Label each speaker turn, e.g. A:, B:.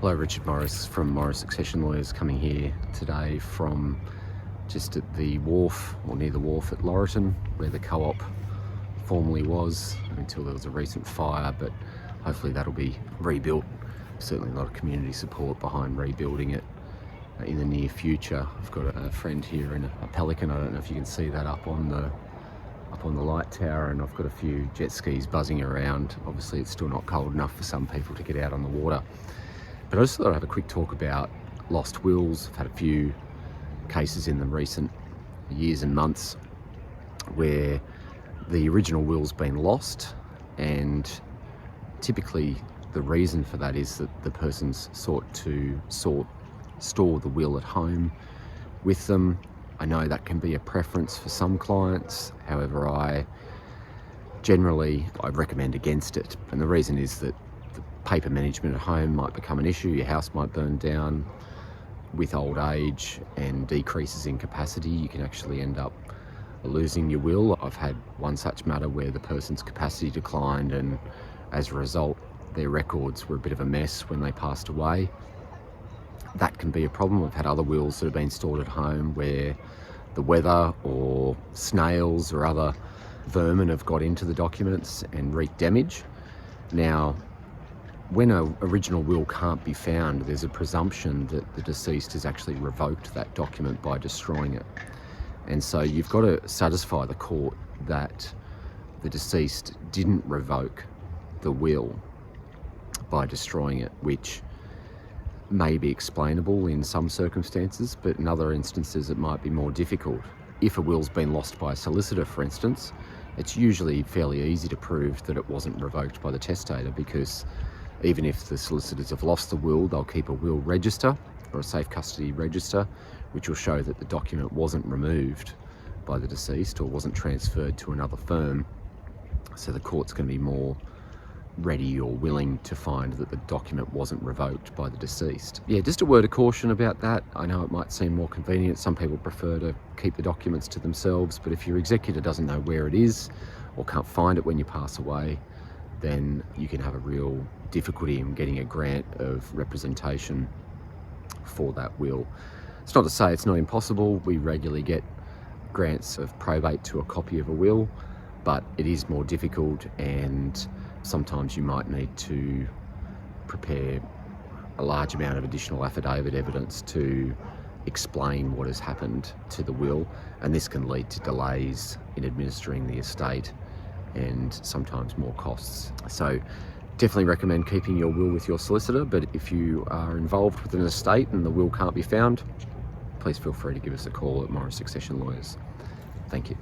A: Hello, Richard Morris from Morris Succession Lawyers, coming here today from just at the wharf, or near the wharf at Laurieton, where the co-op formerly was until there was a recent fire, but hopefully that'll be rebuilt. Certainly a lot of community support behind rebuilding it in the near future. I've got a friend here in a Pelican. I don't know if you can see that up on the light tower, and I've got a few jet skis buzzing around. Obviously it's still not cold enough for some people to get out on the water. But I just thought I'd have a quick talk about lost wills. I've had a few cases in the recent years and months where the original will's been lost, and typically the reason for that is that the person's sought to store the will at home with them. I know that can be a preference for some clients, however I recommend against it, and the reason is that paper management at home might become an issue. Your house might burn down. With old age and decreases in capacity, you can actually end up losing your will. I've had one such matter where the person's capacity declined, and as a result their records were a bit of a mess when they passed away. That can be a problem. I've had other wills that have been stored at home where the weather or snails or other vermin have got into the documents and wreaked damage. Now, when an original will can't be found, there's a presumption that the deceased has actually revoked that document by destroying it. And so you've got to satisfy the court that the deceased didn't revoke the will by destroying it, which may be explainable in some circumstances, but in other instances it might be more difficult. If a will's been lost by a solicitor, for instance, it's usually fairly easy to prove that it wasn't revoked by the testator, because even if the solicitors have lost the will, they'll keep a will register or a safe custody register, which will show that the document wasn't removed by the deceased or wasn't transferred to another firm. So the court's going to be more ready or willing to find that the document wasn't revoked by the deceased. Yeah, just a word of caution about that. I know it might seem more convenient. Some people prefer to keep the documents to themselves, but if your executor doesn't know where it is or can't find it when you pass away, then you can have a real difficulty in getting a grant of representation for that will. It's not to say it's not impossible. We regularly get grants of probate to a copy of a will, but it is more difficult, and sometimes you might need to prepare a large amount of additional affidavit evidence to explain what has happened to the will, and this can lead to delays in administering the estate and sometimes more costs. So definitely recommend keeping your will with your solicitor, but if you are involved with an estate and the will can't be found, please feel free to give us a call at Morris Succession Lawyers. Thank you.